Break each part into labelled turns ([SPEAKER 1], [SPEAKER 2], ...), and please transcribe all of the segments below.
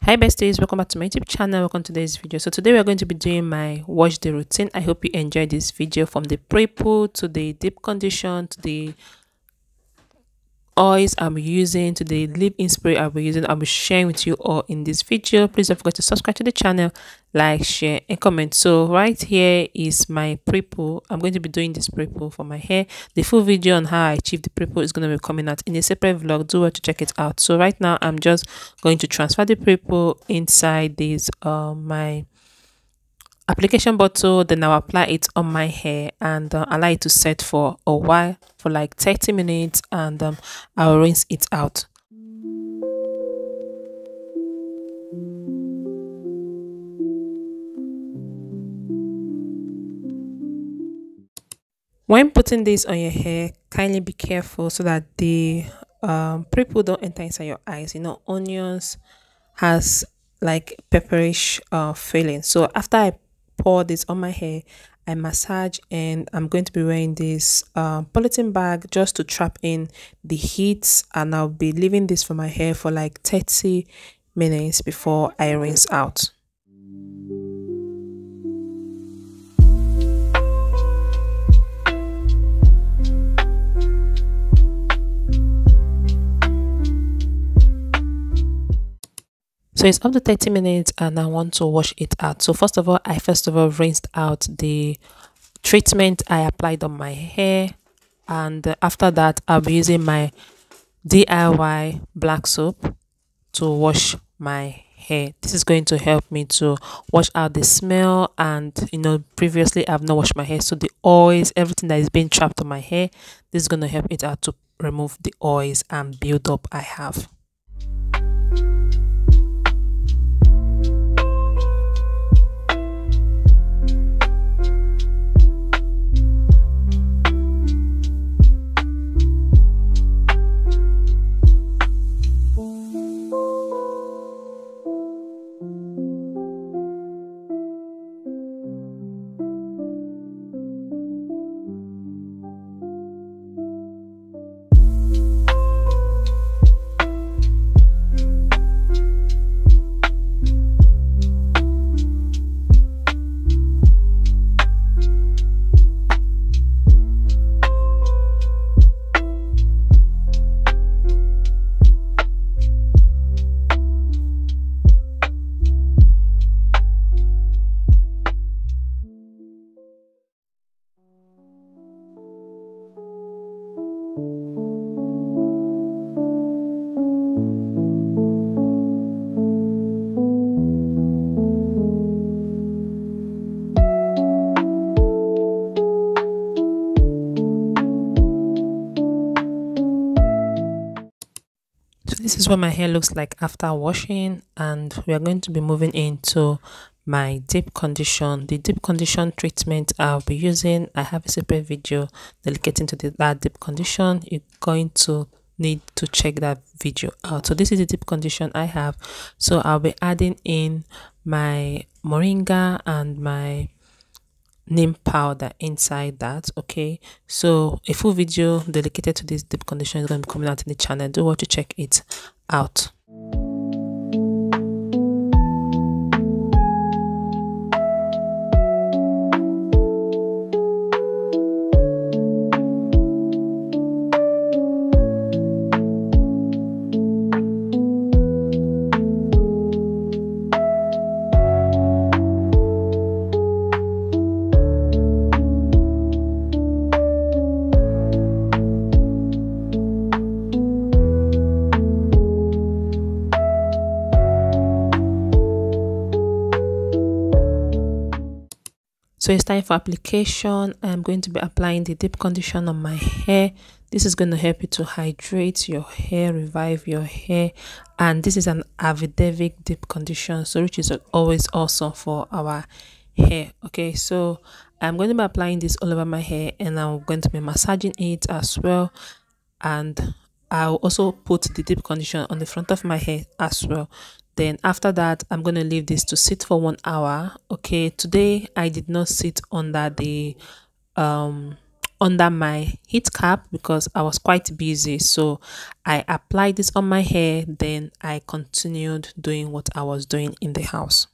[SPEAKER 1] Hi besties, welcome back to my YouTube channel. Welcome to today's video. So today we're going to be doing my wash day routine. I hope you enjoyed this video, from the pre-poo to the deep condition to the oils I'm using to the leave-in spray I'll be using. I'll be sharing with you all in this video. Please don't forget to subscribe to the channel, like, share and comment. So right here is my pre-poo. I'm going to be doing this pre-poo for my hair. The full video on how I achieve the pre-poo is going to be coming out in a separate vlog. Do want to check it out. So right now I'm just going to transfer the pre-poo inside this my application bottle, then I'll apply it on my hair and allow it to set for a while, for like 30 minutes, and I'll rinse it out. When putting this on your hair, kindly be careful so that the pre-poo don't enter inside your eyes. You know, onions has like pepperish feeling. So after I pour this on my hair, I massage, and I'm going to be wearing this polythene bag just to trap in the heat, and I'll be leaving this for my hair for like 30 minutes before I rinse out. So it's up to 30 minutes and I want to wash it out. So first of all rinsed out the treatment I applied on my hair, and after that I'll be using my DIY black soap to wash my hair. This is going to help me to wash out the smell, and you know, previously I've not washed my hair, so the oils, everything that is being trapped on my hair, this is going to help it out to remove the oils and build up I have. This is what my hair looks like after washing, and we are going to be moving into my deep condition. The deep condition treatment I'll be using, I have a separate video dedicated to that deep condition. You're going to need to check that video out. So this is the deep condition I have. So I'll be adding in my moringa and my neem powder inside that. Okay, so a full video dedicated to this deep condition is going to be coming out in the channel. Do want to check it out. So it's time for application. I'm going to be applying the deep condition on my hair. This is going to help you to hydrate your hair, revive your hair, and this is an Avidevic deep condition, so which is always awesome for our hair. Okay, so I'm going to be applying this all over my hair, and I'm going to be massaging it as well, and I'll also put the deep condition on the front of my hair as well. Then after that, I'm going to leave this to sit for 1 hour. Okay, today I did not sit under the under my heat cap because I was quite busy. So I applied this on my hair, then I continued doing what I was doing in the house.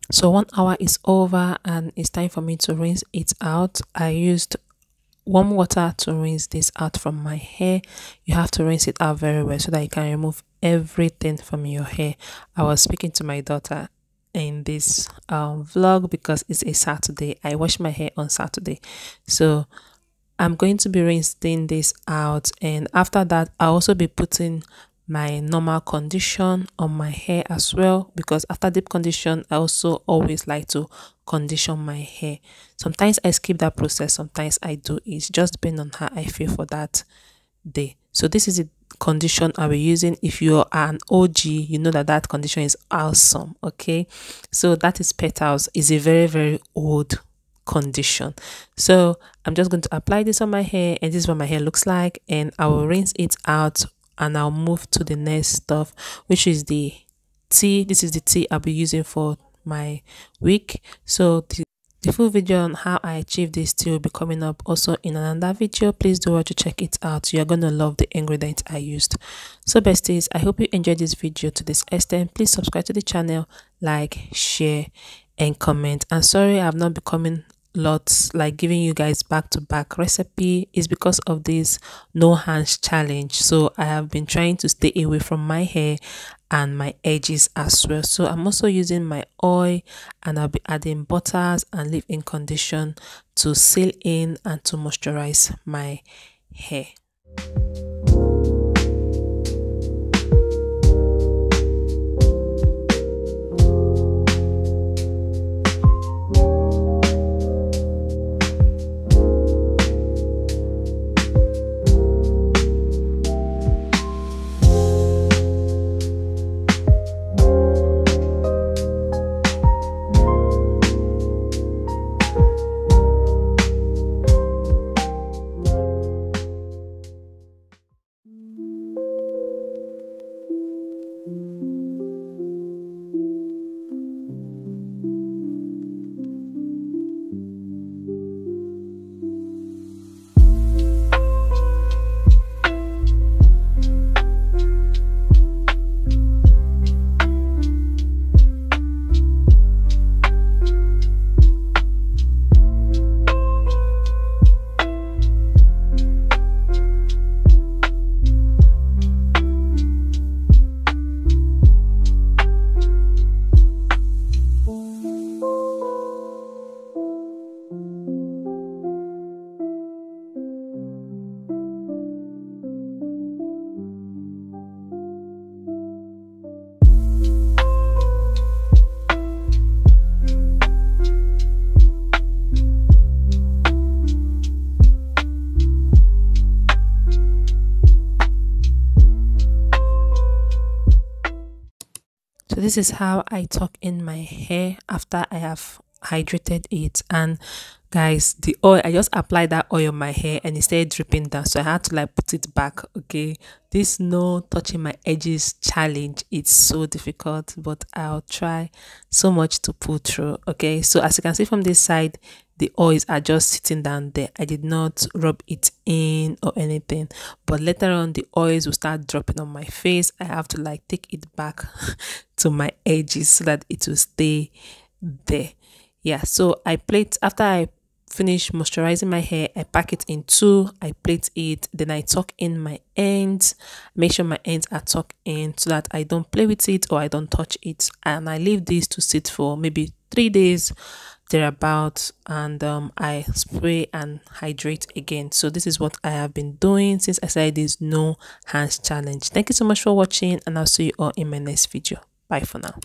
[SPEAKER 1] So 1 hour is over and it's time for me to rinse it out. I used warm water to rinse this out from my hair. You have to rinse it out very well so that you can remove everything from your hair. I was speaking to my daughter in this vlog because it's a Saturday. I wash my hair on Saturday, so I'm going to be rinsing this out, and after that I'll also be putting my normal condition on my hair as well, because after deep condition I also always like to condition my hair. Sometimes I skip that process, sometimes I do. It's just depending on how I feel for that day. So this is the condition I'll be using. If you are an OG, you know that that condition is awesome. Okay, so that is Petals. Is a very old condition. So I'm just going to apply this on my hair, and this is what my hair looks like, and I will rinse it out and I'll move to the next stuff, which is the tea. This is the tea I'll be using for my wig. So the full video on how I achieved this tea will be coming up also in another video. Please do want to check it out. You're gonna love the ingredients I used. So besties, I hope you enjoyed this video to this extent. Please subscribe to the channel, like, share and comment. And sorry I've not been coming lots, like giving you guys back-to-back recipe, is because of this no hands challenge. So I have been trying to stay away from my hair and my edges as well. So I'm also using my oil, and I'll be adding butters and leave-in condition to seal in and to moisturize my hair. So this is how I tuck in my hair after I have hydrated it. And guys, the oil, I just applied that oil on my hair and it started dripping down, so I had to like put it back. Okay, this no touching my edges challenge, it's so difficult, but I'll try so much to pull through. Okay, so as you can see from this side, the oils are just sitting down there. I did not rub it in or anything, but later on the oils will start dropping on my face. I have to like take it back to my edges so that it will stay there. Yeah, so I plait after I finish moisturizing my hair, I pack it in two, I plait it, then I tuck in my ends, make sure my ends are tucked in so that I don't play with it or I don't touch it. And I leave this to sit for maybe 3 days thereabout, and I spray and hydrate again. So this is what I have been doing since I started this no hands challenge. Thank you so much for watching, and I'll see you all in my next video. Bye for now.